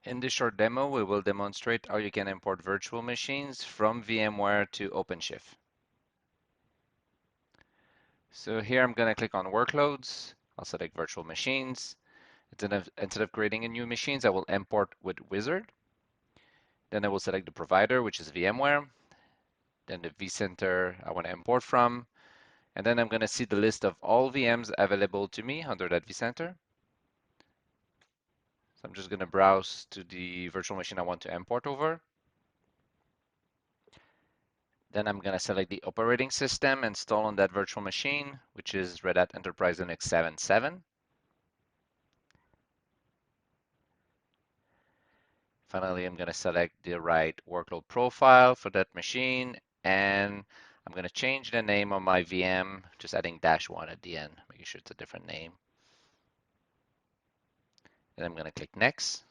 In this short demo, we will demonstrate how you can import virtual machines from VMware to OpenShift. So here I'm going to click on Workloads. I'll select Virtual Machines. Instead of creating a new machines, I will import with Wizard. Then I will select the provider, which is VMware. Then the vCenter I want to import from. And then I'm going to see the list of all VMs available to me under that vCenter. So I'm just going to browse to the virtual machine I want to import over. Then I'm going to select the operating system installed on that virtual machine, which is Red Hat Enterprise Linux 7.7. Finally, I'm going to select the right workload profile for that machine, and I'm going to change the name of my VM, just adding -1 at the end, making sure it's a different name. Then I'm going to click Next.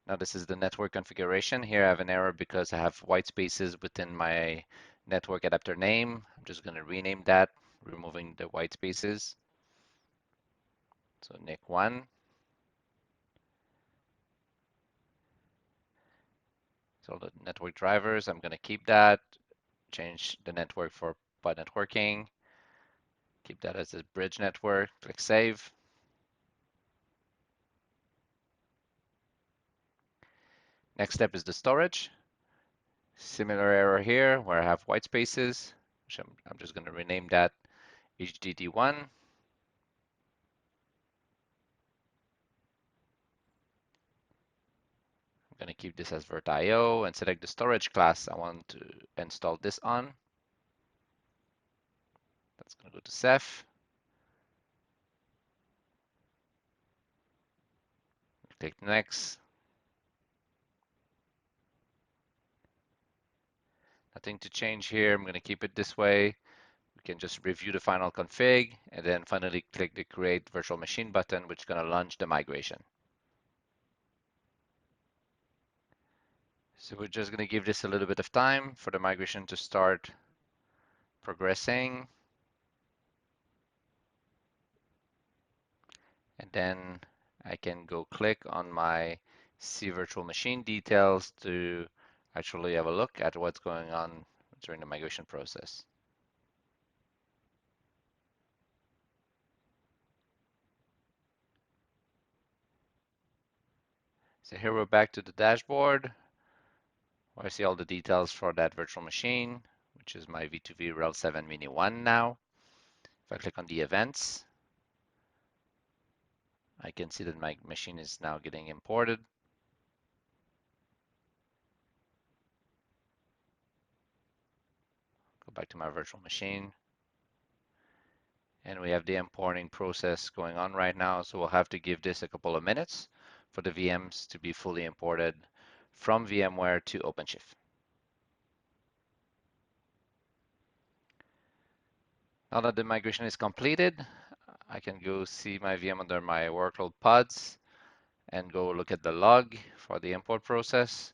Now this is the network configuration. Here I have an error because I have white spaces within my network adapter name. I'm just going to rename that, removing the white spaces. So NIC1. So the network drivers, I'm going to keep that, change the network for pod networking, keep that as a bridge network, click Save. Next step is the storage. Similar error here where I have white spaces, which I'm just going to rename that HDD1. I'm going to keep this as Vert.io and select the storage class I want to install this on. That's going to go to Ceph. Click Next. Nothing to change here. I'm going to keep it this way. We can just review the final config and then finally click the Create Virtual Machine button, which is going to launch the migration. So we're just going to give this a little bit of time for the migration to start progressing. And then I can go click on my See Virtual Machine details to actually have a look at what's going on during the migration process. So here we're back to the dashboard where I see all the details for that virtual machine, which is my V2V Rel 7 Mini 1 now. If I click on the events, I can see that my machine is now getting imported. Go back to my virtual machine. And we have the importing process going on right now, so we'll have to give this a couple of minutes for the VMs to be fully imported from VMware to OpenShift. Now that the migration is completed, I can go see my VM under my workload pods and go look at the log for the import process.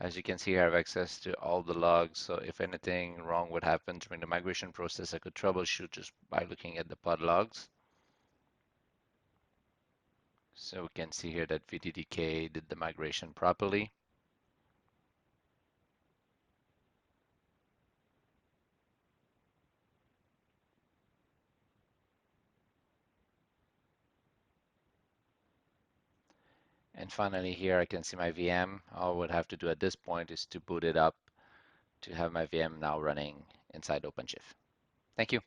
As you can see, I have access to all the logs, so if anything wrong would happen during the migration process, I could troubleshoot just by looking at the pod logs. So we can see here that VDDK did the migration properly. And finally here I can see my VM. All I would have to do at this point is to boot it up to have my VM now running inside OpenShift. Thank you.